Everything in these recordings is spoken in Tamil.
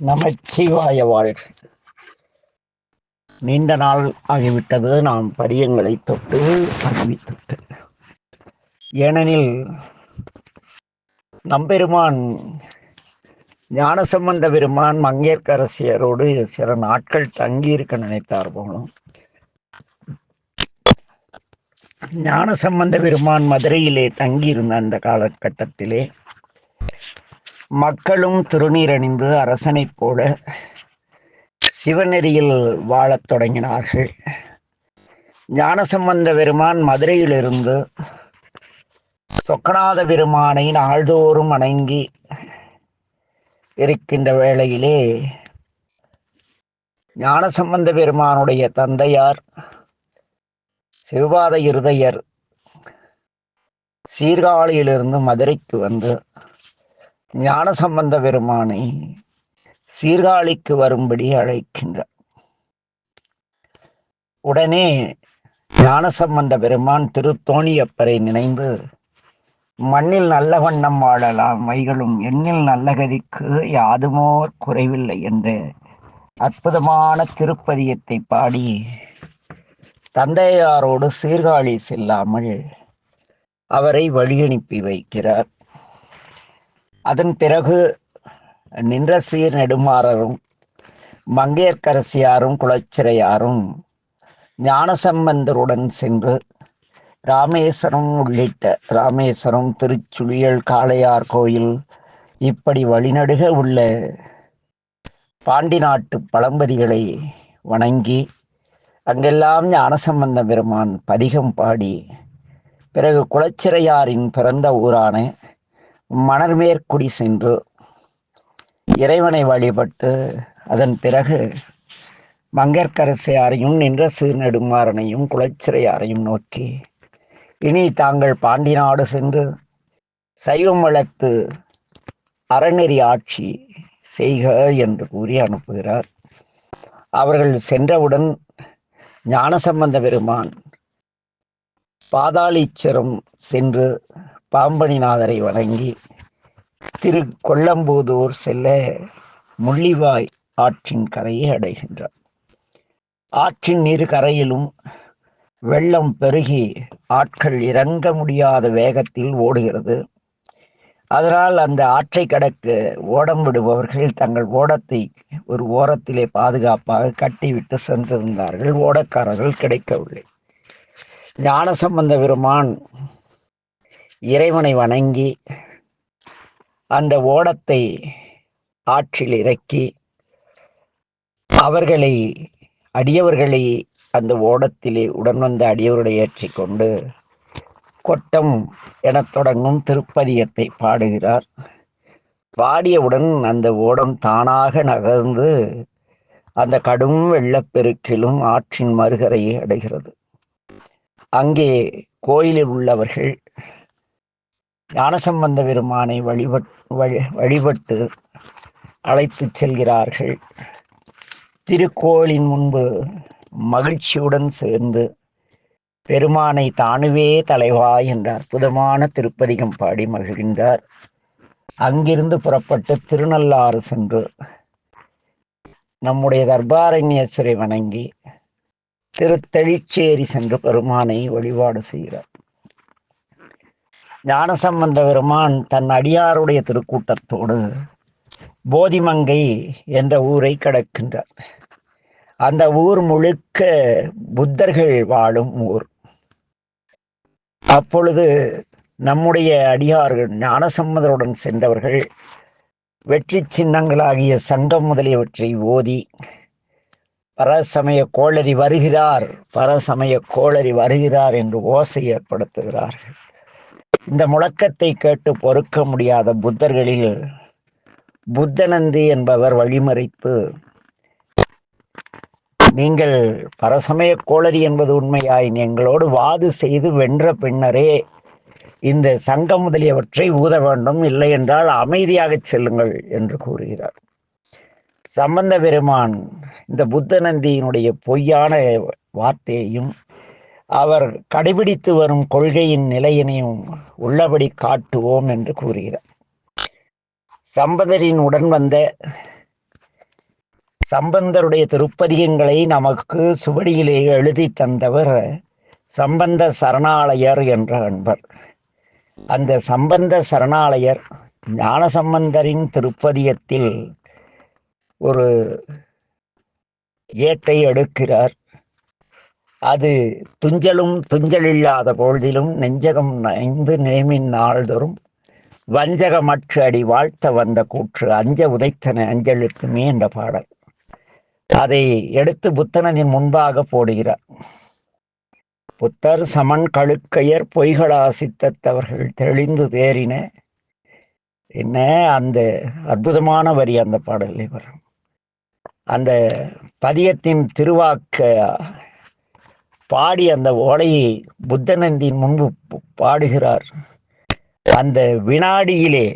நமச்சிவாய வாழ்க. நீண்ட நாள் ஆகிவிட்டது நாம் பதியங்களை தொட்டு அறிவித்துட்டு. ஏனெனில் நம்பெருமான் ஞானசம்பந்த பெருமான் மங்கையர்க்கரசியரோடு சில நாட்கள் தங்கியிருக்க நினைத்தார் போலும். ஞானசம்பந்த பெருமான் மதுரையிலே தங்கியிருந்த அந்த காலகட்டத்திலே மக்களும் திருநீரணிந்து அரசனைப் போல சிவநெறியில் வாழத் தொடங்கினார்கள். ஞானசம்பந்த பெருமான் மதுரையிலிருந்து சொக்கநாத பெருமானை நாள்தோறும் வணங்கி இருக்கின்ற வேளையிலே ஞானசம்பந்த பெருமானுடைய தந்தையார் சிவபாத இருதயர் சீர்காழியிலிருந்து மதுரைக்கு வந்து ஞானசம்பந்த பெருமானை சீர்காழிக்கு வரும்படி அழைக்கின்றார். உடனே ஞானசம்பந்த பெருமான் திருத்தோணியப்பரை நினைந்து மண்ணில் நல்ல வண்ணம் வாழலாம் வைகளும் எண்ணில் நல்ல கதிக்கு யாதுமோர் குறைவில்லை என்ற அற்புதமான திருப்பதியத்தை பாடி தந்தையாரோடு சீர்காழி செல்லாமல் அவரை வழியனுப்பி வைக்கிறார். அதன் பிறகு நின்ற சீர் நெடுமாறரும் மங்கையர்க்கரசியாரும் குலச்சிறையாரும் ஞானசம்பந்தருடன் சென்று ராமேஸ்வரம் உள்ளிட்ட ராமேஸ்வரம், திருச்சுழியல், காளையார் கோயில் இப்படி வழிநடுக உள்ள பாண்டி நாட்டு பழம்பதிகளை வணங்கி அங்கெல்லாம் ஞானசம்பந்த பெருமான் பதிகம் பாடி பிறகு குலச்சிறையாரின் பிறந்த ஊரான மணர்மேற்குடி சென்று இறைவனை வழிபட்டு அதன் பிறகு மங்கையர்க்கரசியாரையும் நின்ற சீர் நெடுமாறனையும் குலச்சிறையாரையும் நோக்கி இனி தாங்கள் பாண்டி நாடு சென்று சைவம் வளர்த்து அறநெறி ஆட்சி செய்க என்று கூறி அனுப்புகிறார். அவர்கள் சென்றவுடன் ஞானசம்பந்த பெருமான் பாதாளீச்சரம் சென்று பாம்பணிநாதரை வணங்கி திரு கொல்லம்பூதூர் செல்ல முள்ளிவாய் ஆற்றின் கரையை அடைகின்றார். ஆற்றின் இரு கரையிலும் வெள்ளம் பெருகி ஆட்கள் இறங்க முடியாத வேகத்தில் ஓடுகிறது. அதனால் அந்த ஆற்றை கடக்க ஓடம் விடுபவர்கள் தங்கள் ஓடத்தை ஒரு ஓரத்திலே பாதுகாப்பாக கட்டிவிட்டு சென்றிருந்தார்கள். ஓடக்காரர்கள் கிடைக்கவில்லை. ஞானசம்பந்த பெருமான் இறைவனை வணங்கி அந்த ஓடத்தை ஆற்றில் இறக்கி அடியவர்களை அந்த ஓடத்திலே உடன் வந்த அடியவர்களை ஏற்றிக்கொண்டு கொட்டம் எனத் தொடங்கும் திருப்பதியத்தை பாடுகிறார். பாடியவுடன் அந்த ஓடம் தானாக நகர்ந்து அந்த கடும் வெள்ளப்பெருக்கிலும் ஆற்றின் மறுகரையை அடைகிறது. அங்கே கோயிலில் உள்ளவர்கள் ஞானசம்பந்த பெருமானை வழிபட்டு அழைத்து செல்கிறார்கள். திருக்கோயிலின் முன்பு மகிழ்ச்சியுடன் சேர்ந்து பெருமானை தானுவே தலைவா என்ற அற்புதமான திருப்பதிகம் பாடி மகிழ்கின்றார். அங்கிருந்து புறப்பட்டு திருநள்ளாறு சென்று நம்முடைய தர்பாரண்யேஸ்வரை வணங்கி திருத்தெழிச்சேரி சென்று பெருமானை வழிபாடு செய்கிறார். ஞானசம்பந்த பெருமான் தன் அடியாருடைய திருக்கூட்டத்தோடு போதிமங்கை என்ற ஊரை கடக்கின்றார். அந்த ஊர் முழுக்க புத்தர்கள் வாழும் ஊர். அப்பொழுது நம்முடைய அடியார்கள் ஞானசம்பந்தருடன் சென்றவர்கள் வெற்றி சின்னங்களாகிய சங்கம் முதலியவற்றை ஓதி பரசமய கோளரி வருகிறார், பரசமய கோளரி வருகிறார் என்று ஓசை ஏற்படுத்துகிறார்கள். இந்த முழக்கத்தை கேட்டு பொறுக்க முடியாத புத்தர்களில் புத்தநந்தி என்பவர் வழிமறித்து, நீங்கள் பரசமய கோளரி என்பது உண்மையாயின் எங்களோடு வாது செய்து வென்ற பின்னரே இந்த சங்கம் முதலியவற்றை ஊத வேண்டும், இல்லை என்றால் அமைதியாக செல்லுங்கள் என்று கூறுகிறார். சம்பந்த பெருமான் இந்த புத்தநந்தியினுடைய பொய்யான வார்த்தையையும் அவர் கடைபிடித்து வரும் கொள்கையின் நிலையினையும் உள்ளபடி காட்டுவோம் என்று கூறுகிறார். சம்பந்தரின் உடன் வந்த சம்பந்தருடைய திருப்பதிகங்களை நமக்கு சுவடியிலே எழுதி தந்தவர் சம்பந்த சரணாலயர் என்ற அன்பர். அந்த சம்பந்த சரணாலயர் ஞானசம்பந்தரின் திருப்பதிகத்தில் ஒரு ஏட்டை எடுக்கிறார். அது துஞ்சலும் துஞ்சலில்லாத பொழுதிலும் நெஞ்சகம் நைந்து நேமின் நாள்தோறும் வஞ்சகமற்று அடி வாழ்த்த வந்த கூற்று அஞ்ச உதைத்தன அஞ்சலுக்குமே என்ற பாடல். அதை எடுத்து புத்தனின் முன்பாக போடுகிறார். புத்தர் சமன் கழுக்கையர் பொய்களா சித்தத்தவர்கள் தெளிந்து தேறின என்ன அந்த அற்புதமான வரி அந்த பாடலில் வரும். அந்த பதியத்தின் திருவாக்க பாடி அந்த ஓலையை புத்தனந்தின் முன்பு பாடுகிறார். அந்த வினாடியிலே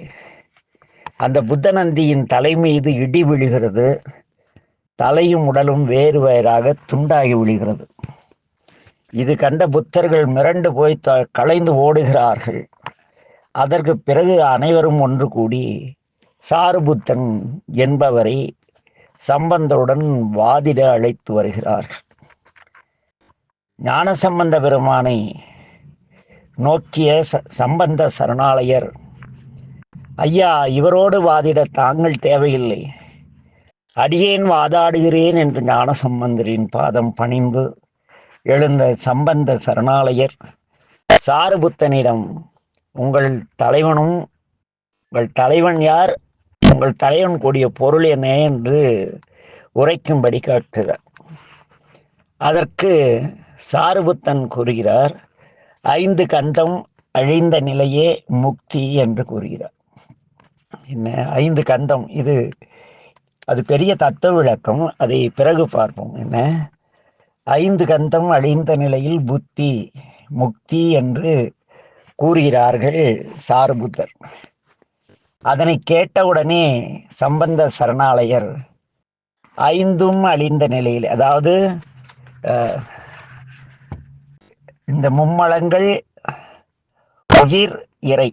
அந்த புத்தநந்தியின் தலை மீது இடி விழுகிறது. தலையும் உடலும் வேறு வேறாக துண்டாகி விழுகிறது. இது கண்ட புத்தர்கள் மிரண்டு போய் கலைந்து ஓடுகிறார்கள். அதற்கு பிறகு அனைவரும் ஒன்று கூடி சாருபுத்தன் என்பவரை சம்பந்தருடன் வாதிட அழைத்து வருகிறார்கள். ஞானசம்பந்த பெருமானை நோக்கிய சம்பந்த சரணாலயர், ஐயா, இவரோடு வாதிட தாங்கள் தேவையில்லை, அடியேன் வாதாடுகிறேன் என்று ஞானசம்பந்தரின் பாதம் பணிந்து எழுந்த சம்பந்த சரணாலயர் சாருபுத்தனிடம், உங்கள் தலைவனும் உங்கள் தலைவன் யார், உங்கள் தலைவன் கூடிய பொருள் என்ன என்று உரைக்கும்படி கேட்கிறார். அதற்கு சாருபுத்தன் கூறுகிறார், 5 கந்தம் அழிந்த நிலையே முக்தி என்று கூறுகிறார். என்ன 5 கந்தம்? அது பெரிய தத்துவ விளக்கம், அதை பிறகு பார்ப்போம். என்ன 5 கந்தம் அழிந்த நிலையில் புத்தி முக்தி என்று கூறுகிறார்கள் சாருபுத்தர். அதனை கேட்டவுடனே சம்பந்த சரணாலயர் 5ம் அழிந்த நிலையில், அதாவது இந்த மும்மலங்கள் உயிர் இறை,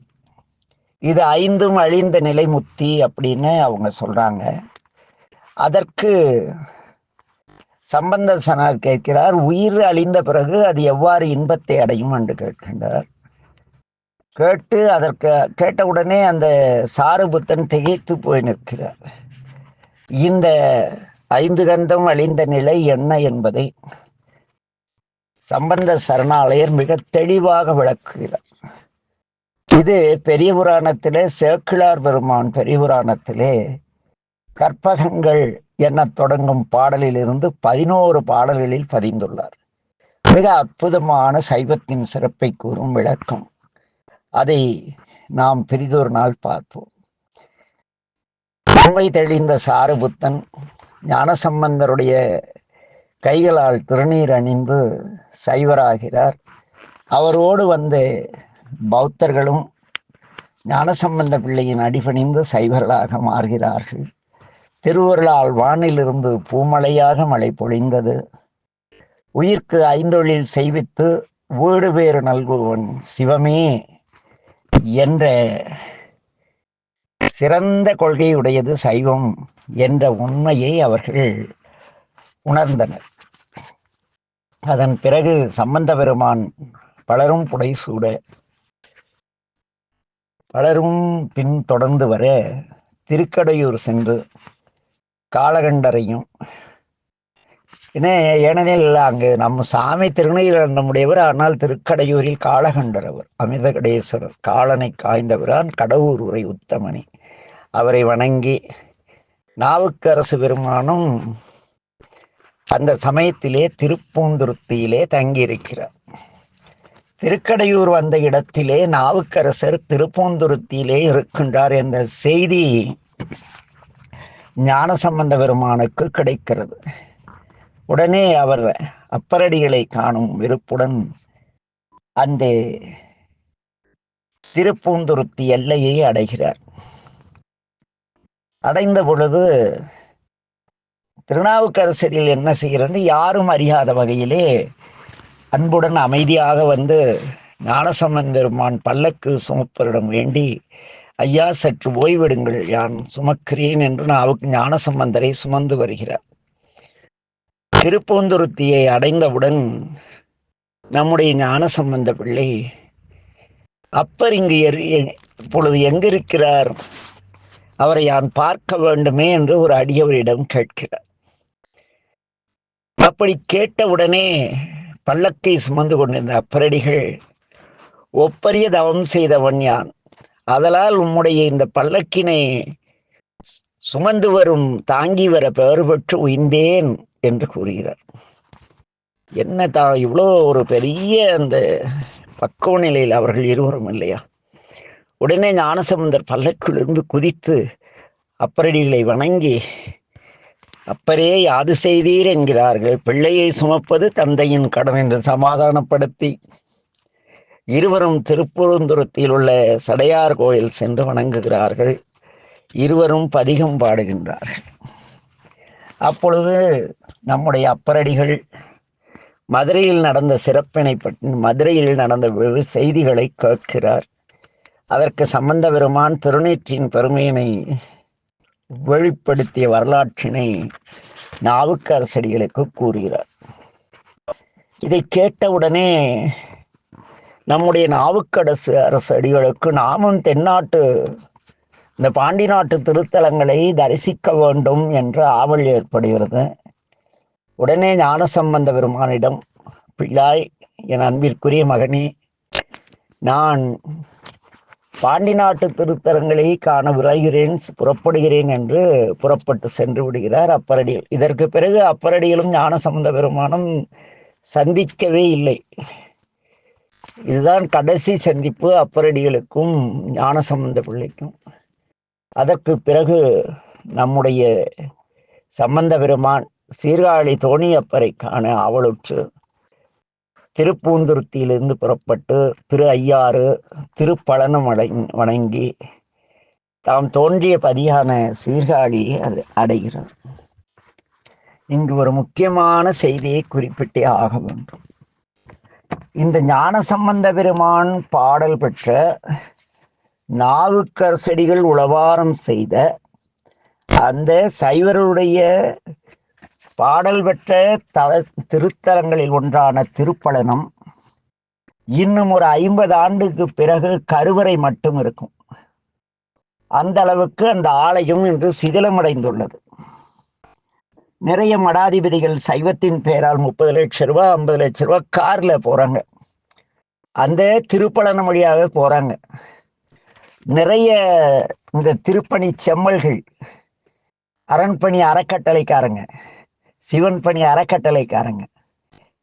இது 5ம் அழிந்த நிலை முக்தி அப்படின்னு அவங்க சொல்றாங்க. அதற்கு சம்பந்த சரணாலயர் கேட்கிறார், உயிர் அழிந்த பிறகு அது எவ்வாறு இன்பத்தை அடையும் என்று கேட்கின்றார். அதற்கு கேட்டவுடனே அந்த சாருபுத்தன் திகைத்து போய் நிற்கிறார். இந்த 5 கந்தம் அழிந்த நிலை என்ன என்பதை சம்பந்த சரணாலயர் மிக தெளிவாக விளக்குகிறார். இது பெரிய புராணத்திலே சேக்கிழார் பெருமான் பெரிய புராணத்திலே கற்பகங்கள் என தொடங்கும் பாடலிலிருந்து 11 பாடல்களில் பதிந்துள்ளார். மிக அற்புதமான சைவத்தின் சிறப்பை கூறும் விளக்கம். அதை நாம் பிரிதொரு நாள் பார்ப்போம். உண்மை தெளிந்த சாருபுத்தன் ஞானசம்பந்தருடைய கைகளால் திருநீர் அணிந்து சைவராகிறார். அவரோடு வந்த பௌத்தர்களும் ஞானசம்பந்த பிள்ளையின் அடிபணிந்து சைவர்களாக மாறுகிறார்கள். திருவருளால் வானிலிருந்து பூமழையாக மழை பொழிந்தது. உயிர்க்கு 5 செய்வித்து வீடு பேறு நல்குவன் சிவமே என்ற சிறந்த கொள்கையுடையது சைவம் என்ற உண்மையை அவர்கள் உணர்ந்தனர். அதன் பிறகு சம்பந்த பெருமான் பலரும் புடைசூட, பலரும் பின் தொடர்ந்து வர திருக்கடையூர் சென்று காலகண்டரையும், ஏனெனில் அங்கு நம்ம சாமி திருநீலகண்டமுடையவர், ஆனால் திருக்கடையூரில் காலகண்டர் அவர் அமிர்தகடேஸ்வரர், காலனை காய்ந்தவரான் கடவுர் உரை உத்தமணி, அவரை வணங்கி நாவுக்கரசு பெருமானும் அந்த சமயத்திலே திருப்பூந்துருத்தியிலே தங்கியிருக்கிறார். திருக்கடையூர் வந்த இடத்திலே நாவுக்கரசர் திருப்பூந்துருத்தியிலே இருக்கின்றார் என்ற செய்தி ஞானசம்பந்த பெருமானுக்கு கிடைக்கிறது. உடனே அவர் அப்பரடிகளை காணும் விருப்புடன் அந்த திருப்பூந்துருத்தி எல்லையை அடைகிறார். அடைந்த பொழுது திருநாவுக்கரசரில் என்ன செய்கிறார், யாரும் அறியாத வகையிலே அன்புடன் அமைதியாக வந்து ஞானசம்பந்த பெருமான் பல்லக்கு சுமப்பரிடம் வேண்டி, ஐயா சற்று ஓய்வெடுங்கள், யான் சுமக்கிறேன் என்று ஞானசம்பந்தரை சுமந்து வருகிறார். திருப்பூந்துருத்தியை அடைந்தவுடன் நம்முடைய ஞானசம்பந்த பிள்ளை அப்பர் இங்கு இப்பொழுது எங்கிருக்கிறார், அவரை யான் பார்க்க வேண்டுமே என்று ஒரு அடியவரிடம் கேட்கிறார். அப்படி கேட்டவுடனே பல்லக்கை சுமந்து கொண்டிருந்த அப்பரடிகள், ஒப்பரிய தவம் செய்தவன் யான், அதலால் உம்முடைய இந்த பல்லக்கினை சுமந்து வரும் தாங்கி வர பெயர் பெற்று உய்ந்தேன் என்று கூறுகிறார். என்ன இவ்வளோ ஒரு பெரிய அந்த பக்குவ நிலையில் அவர்கள் இருவரும் இல்லையா? உடனே ஞானசம்பந்தர் பல்லக்கிலிருந்து குதித்து அப்பரடிகளை வணங்கி, அப்பரே யாது செய்தீர் என்கிறார்கள். பிள்ளையை சுமப்பது தந்தையின் கடன் என்று சமாதானப்படுத்தி இருவரும் திருப்பூந்துருத்தியில் உள்ள சடையார் கோயில் சென்று வணங்குகிறார்கள். இருவரும் பதிகம் பாடுகின்றார்கள். அப்பொழுது நம்முடைய அப்பரடிகள் மதுரையில் நடந்த சிறப்பினை பற்றி, மதுரையில் நடந்த செய்திகளை கேட்கிறார். அதற்கு சம்பந்த பெருமான் திருநீற்றின் பெருமையினை வெளிப்படுத்திய வரலாற்றினை நாவுக்கரசடிகளுக்கு கூறுகிறார். இதை கேட்டவுடனே நம்முடைய நாவுக்கரசடிகளுக்கு நாமும் தென்னாட்டு இந்த பாண்டி நாட்டு திருத்தலங்களை தரிசிக்க வேண்டும் என்ற ஆவல் ஏற்படுகிறது. உடனே ஞானசம்பந்த பெருமானிடம், பிள்ளாய், என் அன்பிற்குரிய மகனே, நான் பாண்டி நாட்டு திருத்தலங்களை காண விரைகிறேன், புறப்படுகிறேன் என்று புறப்பட்டு சென்று விடுகிறார் அப்பரடிகள். இதற்கு பிறகு அப்பரடிகளும் ஞானசம்பந்த பெருமானும் சந்திக்கவே இல்லை. இதுதான் கடைசி சந்திப்பு அப்பரடிகளுக்கும் ஞானசம்பந்த பிள்ளைக்கும். அதற்கு பிறகு நம்முடைய சம்பந்த பெருமான் சீர்காழி தோணியப்பரை காண ஆவலுற்று திருப்பூந்துருத்தியிலிருந்து புறப்பட்டு திரு ஐயாறு திருப்பழனம் வணங்கி தாம் தோன்றிய பதியான சீர்காழியை அடைகிறார். இங்கு ஒரு முக்கியமான செய்தியை குறிப்பிட்டே ஆக வேண்டும். இந்த ஞானசம்பந்த பெருமான் பாடல் பெற்ற நாவுக்கரசடிகள் உளவாரம் செய்த அந்த சைவருடைய பாடல் பெற்ற திருத்தலங்களில் ஒன்றான திருப்பழனம் இன்னும் ஒரு 50 ஆண்டுக்கு பிறகு கருவறை மட்டும் இருக்கும். அந்த அளவுக்கு அந்த ஆலயம் இன்று சிதிலமடைந்துள்ளது. நிறைய மடாதிபதிகள் சைவத்தின் பெயரால் 30 லட்சம் ரூபாய் 50 லட்சம் ரூபாய் கார்ல போறாங்க, அந்த திருப்பழனம் வழியாவே போறாங்க. நிறைய இந்த திருப்பணி செம்மல்கள், அரண்பணி அறக்கட்டளைக்காரங்க, சிவன் பணி அறக்கட்டளைக்காரங்க,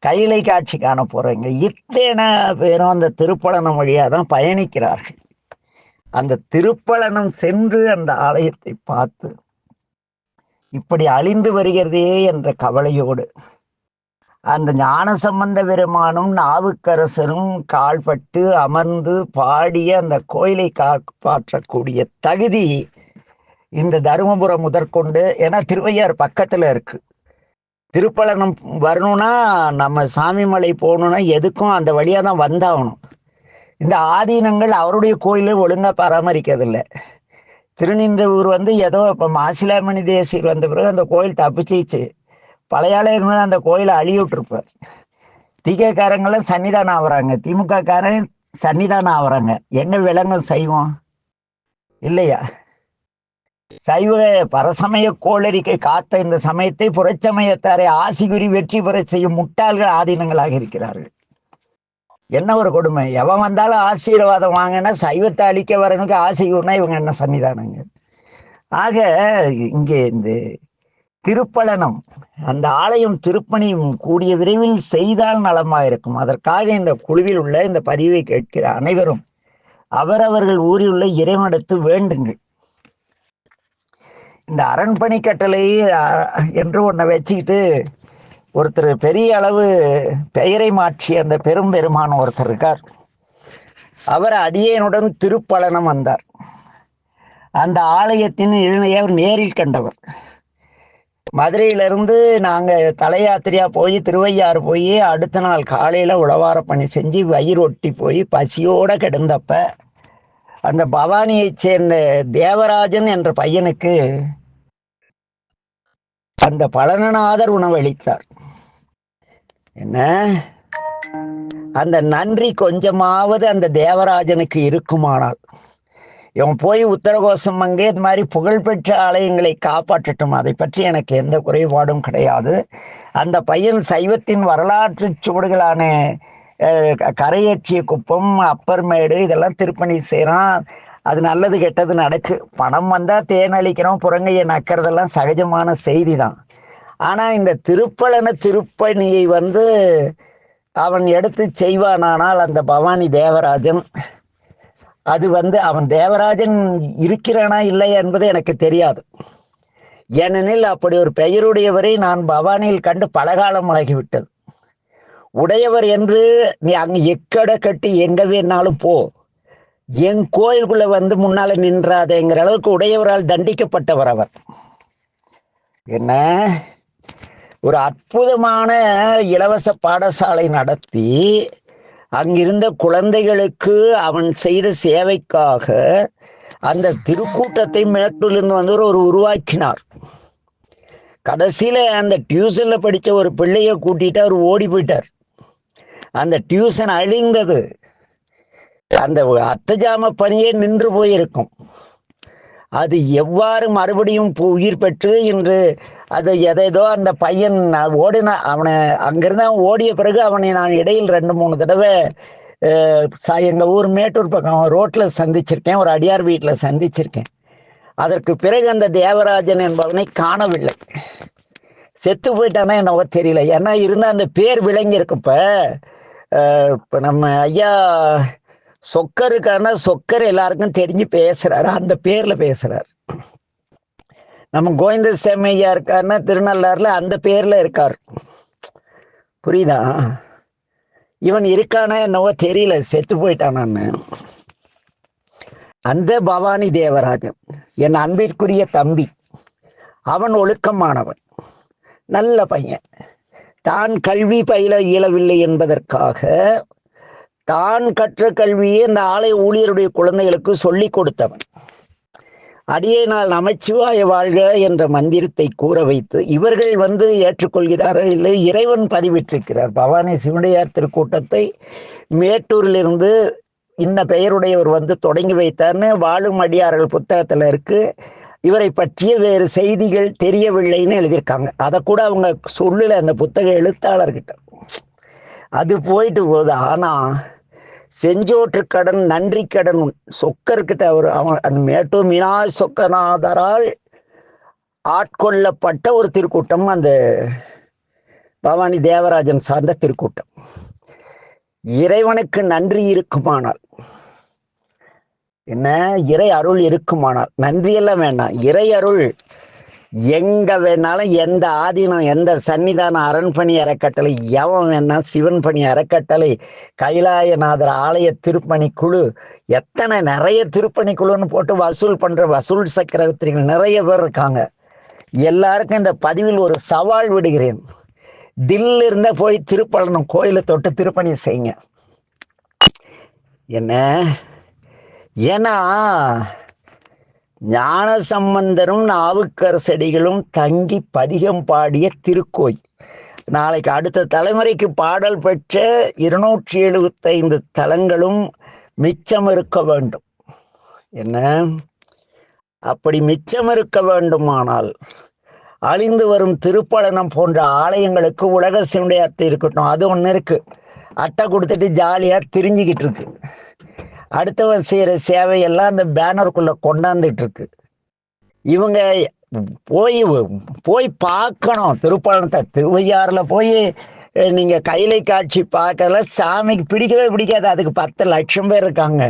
கையிலை காட்சி காண போறவங்க, இத்தனை பேரும் அந்த திருப்பழனம் வழியாக தான் பயணிக்கிறார்கள். அந்த திருப்பழனம் சென்று அந்த ஆலயத்தை பார்த்து இப்படி அழிந்து வருகிறதே என்ற கவலையோடு அந்த ஞானசம்பந்த பெருமானும் நாவுக்கரசரும் கால்பட்டு அமர்ந்து பாடிய அந்த கோயிலை காப்பாற்றக்கூடிய தகுதி இந்த தருமபுரம் முதற்கொண்டு, ஏன்னா திருவையார் பக்கத்துல இருக்கு. திருப்பழனம் வரணும்னா நம்ம சாமிமலை போகணும்னா எதுக்கும் அந்த வழியா தான் வந்தாகணும். இந்த ஆதீனங்கள் அவருடைய கோயிலை ஒழுங்கா பராமரிக்கிறதில்லை. திருநின்றவூர் ஏதோ இப்போ மாசிலாமணி தேசியர் வந்த பிறகு அந்த கோயில் தப்பிச்சிச்சு. பழையால இருந்தால் அந்த கோயிலை அழிவிட்டுருப்பார். திகக்காரங்களும் சன்னிதானம் ஆகுறாங்க, திமுக காரன் சன்னிதானம் ஆகுறாங்க. என்ன விலங்கும் சைவம் இல்லையா? சைவ பரசமய கோளறிக்கை காத்த இந்த சமயத்தை புறச்சமயத்தாரை ஆசிகுறி வெற்றி பெற செய்யும் முட்டாள்கள் ஆதீனங்களாக இருக்கிறார்கள். என்ன ஒரு கொடுமை! எவன் வந்தாலும் ஆசீர்வாதம் வாங்கினா சைவத்தை அழிக்க வரனுக்கு ஆசைகுறினா இவங்க என்ன சன்னிதானங்க? ஆக இங்கே இந்த திருப்பழனம் அந்த ஆலயம் திருப்பணியும் கூடிய விரைவில் செய்தால் நலமாக இருக்கும். அதற்காக இந்த குழுவில் உள்ள இந்த பதிவை கேட்கிற அனைவரும் அவரவர்கள் ஊரில் உள்ள இறைவனிடத்து வேண்டுங்கள். இந்த அரண்பணி கட்டளை என்று ஒன்றை வச்சுக்கிட்டு ஒருத்தர் பெரிய அளவு பெயரை மாற்றி அந்த பெரும் பெருமான் ஒருத்தர் இருக்கார். அவர் அடியேனுடன் திருப்பழனம் வந்தார். அந்த ஆலயத்தின் இளைஞர் நேரில் கண்டவர். மதுரையிலிருந்து நாங்கள் தல யாத்திரையா போய் திருவையாறு போய் அடுத்த நாள் காலையில் உழவார பணி செஞ்சு வயிறு ஒட்டி போய் பசியோடு கிடந்தப்ப அந்த பவானியை சேர்ந்த தேவராஜன் என்ற பையனுக்கு அந்த பழனநாதர் உணவளித்தார். என்ன அந்த நன்றி கொஞ்சமாவது அந்த தேவராஜனுக்கு இருக்குமானால் இவன் போய் உத்தரகோசம் அங்கே இது மாதிரி புகழ்பெற்ற ஆலயங்களை காப்பாற்றட்டும், அதை பற்றி எனக்கு எந்த குறைபாடும் கிடையாது. அந்த பையன் சைவத்தின் வரலாற்று சுவடுகளான கரையேற்றிய குப்பம், அப்பர்மேடு இதெல்லாம் திருப்பணி செய்கிறான். அது நல்லது கெட்டது நடக்கு. பணம் வந்தால் தேனளிக்கிறோம், புறங்கையை நக்கிறதெல்லாம் சகஜமான செய்தி தான். ஆனால் இந்த திருப்பணியை அவன் எடுத்து செய்வானானால் அந்த பவானி தேவராஜன், அது அவன் தேவராஜன் இருக்கிறானா இல்லை என்பது எனக்கு தெரியாது. ஏனெனில் அப்படி ஒரு பெயருடையவரை நான் பவானியில் கண்டு பலகாலம் ஆகிவிட்டது. உடையவர் என்று நீ அங்கே எக்கடை கட்டி எங்க வேணாலும் போ, என் கோயிலுக்குள்ள முன்னால நின்றாதேங்கிற அளவுக்கு உடையவரால் தண்டிக்கப்பட்டவர் அவர். என்ன ஒரு அற்புதமான இலவச பாடசாலை நடத்தி அங்கிருந்த குழந்தைகளுக்கு அவன் செய்த சேவைக்காக அந்த திருக்கூட்டத்தை மேட்டூரிலிருந்து ஒரு உருவாக்கினார். கடைசியில அந்த டியூஷன்ல படித்த ஒரு பிள்ளைய கூட்டிட்டு அவர் ஓடி போயிட்டார். அந்த டியூஷன் அழிந்தது, அந்த அர்த்தஜாம பணியே நின்று போயிருக்கும். அது எவ்வாறு மறுபடியும் உயிர் பெற்று இன்று அது எதேதோ அந்த பையன் ஓடின அவனை அங்கிருந்து அவன் ஓடிய பிறகு அவனை நான் இடையில் 2-3 தடவை எங்கள் ஊர் மேட்டூர் பக்கம் ரோட்டில் சந்திச்சிருக்கேன், ஒரு அடியார் வீட்டில் சந்திச்சிருக்கேன். அதற்கு பிறகு அந்த தேவராஜன் என்பவனை காணவில்லை. செத்து போயிட்டானா என்னவோ தெரியல. ஏன்னா இருந்தால் அந்த பேர் விளங்கியிருக்குப்ப. இப்போ நம்ம ஐயா சொக்கர் இருக்காருன்னா சொக்கர் எல்லாருக்கும் தெரிஞ்சு பேசுறாரு, அந்த பேர்ல பேசுறாரு. நம்ம கோவிந்த சேமையா இருக்காருன்னா திருநள்ளாறுல அந்த பேர்ல இருக்காரு. புரியுதா? இவன் இருக்கானா என்னவோ தெரியல, செத்து போயிட்டானான்னு. அந்த பவானி தேவராஜன் என் அன்பிற்குரிய தம்பி, அவன் ஒழுக்கமானவன், நல்ல பையன். தான் கல்வி பயில இயலவில்லை என்பதற்காக தான் கற்ற கல்வியை இந்த ஆலய ஊழியருடைய குழந்தைகளுக்கு சொல்லி கொடுத்தவன். அடியே நாள் நமச்சிவாய வாழ்க என்ற மந்திரத்தை கூற வைத்து இவர்கள் ஏற்றுக்கொள்கிறார்கள் இல்லை, இறைவன் பதிவிட்டிருக்கிறார். பவானி சிவனையார் திருக்கூட்டத்தை மேட்டூரிலிருந்து இன்ன பெயருடையவர் தொடங்கி வைத்தார்னு வாழும் அடியார்கள் புத்தகத்தில் இருக்கு. இவரை பற்றிய வேறு செய்திகள் தெரியவில்லைன்னு எழுதியிருக்காங்க. அதை கூட அவங்க சொல்லல அந்த புத்தக எழுத்தாளர்கிட்ட. அது போயிட்டு போகுது. ஆனா செஞ்சோற்று கடன் நன்றி கடன் சொக்கர்கிட்ட அவன் அந்த மேட்டூர் மீனாய் சொக்கநாதரால் ஆட்கொள்ளப்பட்ட ஒரு திருக்கூட்டம் அந்த பவானி தேவராஜன் சார்ந்த திருக்கூட்டம். இறைவனுக்கு நன்றி இருக்குமானால், என்ன இறை அருள் இருக்குமானால், நன்றியெல்லாம் வேண்டாம், இறை அருள் எங்க வேணாலும், எந்த ஆதீனம், எந்த சன்னிதான அரண்பணி அறக்கட்டளை, எவன் வேணா சிவன் பணி அறக்கட்டளை, கைலாயநாதர் ஆலய திருப்பணி குழு, எத்தனை நிறைய திருப்பணி குழுன்னு போட்டு வசூல் பண்ற வசூல் சக்கரவர்த்திகள் நிறைய பேர் இருக்காங்க. எல்லாருக்கும் இந்த பதிவில் ஒரு சவால் விடுகிறேன். தில் இருந்த போய் திருப்பழனம் கோயிலை தொட்டு திருப்பணி செய்யுங்க. என்ன ஏன்னா ஞான சம்பந்தரும் நாவுக்கரசடிகளும் தங்கி பதிகம் பாடிய திருக்கோயில். நாளைக்கு அடுத்த தலைமுறைக்கு பாடல் பெற்ற 275 தலங்களும் மிச்சம் இருக்க வேண்டும். என்ன அப்படி மிச்சம் இருக்க வேண்டுமானால் அழிந்து வரும் திருப்பழனம் போன்ற ஆலயங்களுக்கு உலக சிவனையாத்து இருக்கட்டும். அது ஒன்று இருக்கு, அட்டை கொடுத்துட்டு ஜாலியா திரிஞ்சுக்கிட்டு இருக்கு. அடுத்தவன் செய்யற சேவையெல்லாம் அந்த பேனருக்குள்ள கொண்டாந்துட்டு இருக்கு. இவங்க போய் பார்க்கணும் திருப்பழனத்தை. திருவையாறுல போய் நீங்க கைலை காட்சி பார்க்கல, சாமிக்கு பிடிக்கவே பிடிக்காது. அதுக்கு 10 லட்சம் பேர் இருக்காங்க.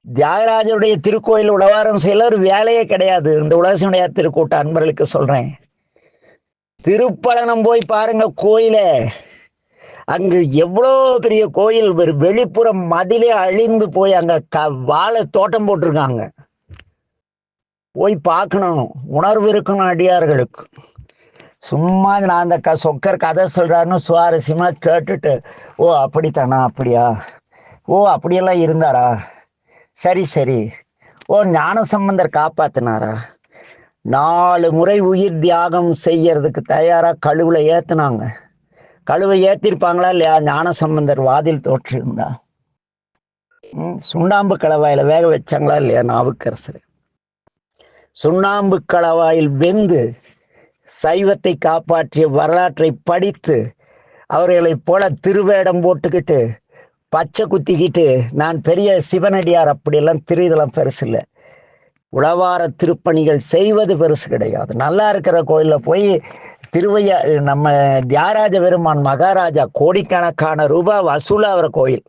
தியாகராஜருடைய திருக்கோயில் உழவாரம் செய்யல ஒரு வேலையே கிடையாது. இந்த உலகசிவனையார் திருக்கூட்ட அன்பர்களுக்கு சொல்றேன், திருப்பழனம் போய் பாருங்க கோயில. அங்கு எவ்வளோ பெரிய கோயில், வெளிப்புறம் மதிலே அழிந்து போய் அங்க வாழை தோட்டம் போட்டிருக்காங்க. போய் பார்க்கணும், உணர்வு இருக்கணும் அடியார்களுக்கு. சும்மா நான் அந்த சொக்கர் கதை சொல்றாருன்னு சுவாரஸ்யமா கேட்டுட்டு, ஓ அப்படித்தானா, அப்படியா, ஓ அப்படியெல்லாம் இருந்தாரா, சரி சரி, ஓ ஞானசம்பந்தர் காப்பாத்தினாரா, 4 முறை உயிர் தியாகம் செய்யறதுக்கு தயாரா கழுவுல ஏத்துனாங்க. கழுவை ஏத்திருப்பாங்களா இல்லையா? ஞானசம்பந்தர் வாதில் தோற்றிருந்தா சுண்ணாம்பு கலவாயில வேக வச்சாங்களா இல்லையா நாவுக்கரசர்? சுண்ணாம்பு கலவாயில் வெந்து சைவத்தை காப்பாற்றிய வரலாற்றை படித்து அவர்களைப் போல திருவேடம் போட்டுக்கிட்டு பச்சை குத்திக்கிட்டு நான் பெரிய சிவனடியார் அப்படியெல்லாம் இதெல்லாம் பெருசு இல்லை. உளவார திருப்பணிகள் செய்வது பெருசு கிடையாது. நல்லா இருக்கிற கோயிலில் போய் நம்ம தியாகராஜ பெருமான் மகாராஜா கோடிக்கணக்கான ரூபாய் வசூலாகிற கோயில்,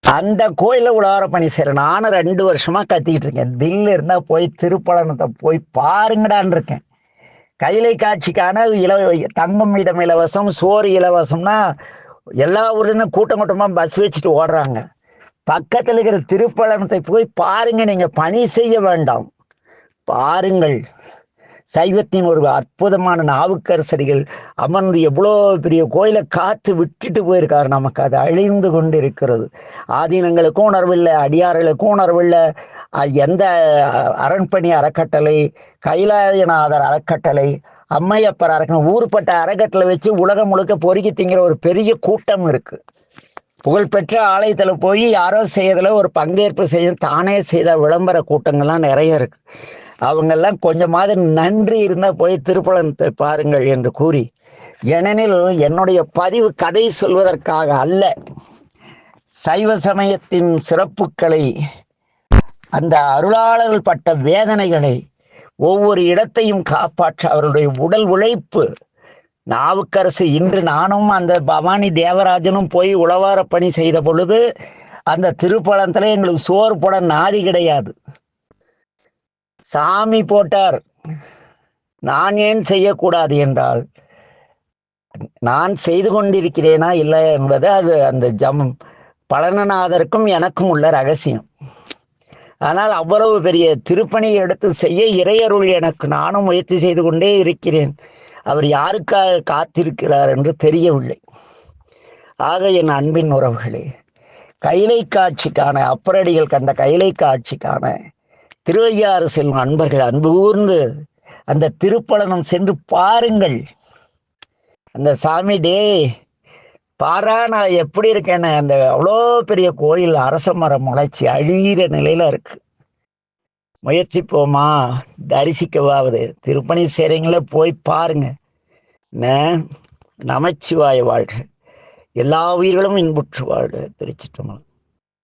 அந்த கோயிலில் உழவார பணி செய்கிறேன். நானும் 2 வருஷமா கத்திக்கிட்டு இருக்கேன். தில்லு இருந்தால் போய் திருப்பலனத்தை போய் பாருங்கடான் இருக்கேன். கைலை காட்சிக்கான தங்கும் இடம் இலவசம், சோறு இலவசம்னா எல்லா ஊர்லேயும் கூட்டமாக பஸ் வச்சுட்டு ஓடுறாங்க. பக்கத்தில் இருக்கிற திருப்பலனத்தை போய் பாருங்க. நீங்க பணி செய்ய வேண்டாம், பாருங்கள். சைவத்தின் ஒரு அற்புதமான நாவுக்கரசடிகள் அமர்ந்து எவ்வளோ பெரிய கோயிலை காத்து விட்டுட்டு போயிருக்காரு. நமக்கு அது அழிந்து கொண்டு இருக்கிறது. ஆதீனங்களுக்கும் உணர்வில்லை, அடியார்களுக்கும் உணர்வில்லை. எந்த அரண்பணி அறக்கட்டளை, கைலாயநாதர் அறக்கட்டளை, அம்மையப்பர் அறக்கட்டளை, ஊர்பட்ட அறக்கட்டளை வச்சு உலகம் முழுக்க பொறுக்கி திங்கிற ஒரு பெரிய கூட்டம் இருக்கு. புகழ்பெற்ற ஆலயத்தில் போய் யாரோ செய்யறதுல ஒரு பங்கேற்பு செய்ய தானே செய்த விளம்பர கூட்டங்கள்லாம் நிறைய இருக்கு. அவங்கெல்லாம் கொஞ்சமாவது நன்றி இருந்தால் போய் திருப்பலனத்தை பாருங்கள் என்று கூறி, ஏனெனில் என்னுடைய பதிவு கதை சொல்வதற்காக அல்ல, சைவ சமயத்தின் சிறப்புகளை, அந்த அருளாளர்கள் பட்ட வேதனைகளை, ஒவ்வொரு இடத்தையும் காப்பாற்ற அவருடைய உடல் உழைப்பு. நாவுக்கரசு இன்று நானும் அந்த பவானி தேவராஜனும் போய் உளவார பணி செய்த பொழுது அந்த திருப்பலனத்துல எங்களுக்கு சோறு போட நாதி கிடையாது. சாமி போட்டார். நான் ஏன் செய்யக்கூடாது என்றால், நான் செய்து கொண்டிருக்கிறேனா இல்லை என்பது அது அந்த பழனநாதருக்கும் எனக்கும் உள்ள ரகசியம். ஆனால் அவ்வளவு பெரிய திருப்பணியை எடுத்து செய்ய இறையருள் எனக்கு, நானும் முயற்சி செய்து கொண்டே இருக்கிறேன். அவர் யாருக்காக காத்திருக்கிறார் என்று தெரியவில்லை. ஆக என் அன்பின் உறவுகளே, கைலை காட்சிக்கான அப்பரடிகள் கண்ட கைலை காட்சிக்கான திருவையாறு செல்லும் அன்பர்கள் அன்பு கூர்ந்து அந்த திருப்பலனம் சென்று பாருங்கள். அந்த சாமி டே பாரா நான் எப்படி இருக்கேன்னு, அந்த அவ்வளோ பெரிய கோயில் அரச மரம் முளைச்சி அழிகிற நிலையில இருக்கு. முயற்சிப்போமா, தரிசிக்கவாவது. திருப்பணி செய்றீங்கள போய் பாருங்க. நமச்சிவாய வாழ்க. எல்லா உயிர்களும் இன்புற்று வாழ்க. திருச்சிற்றம்பலம்.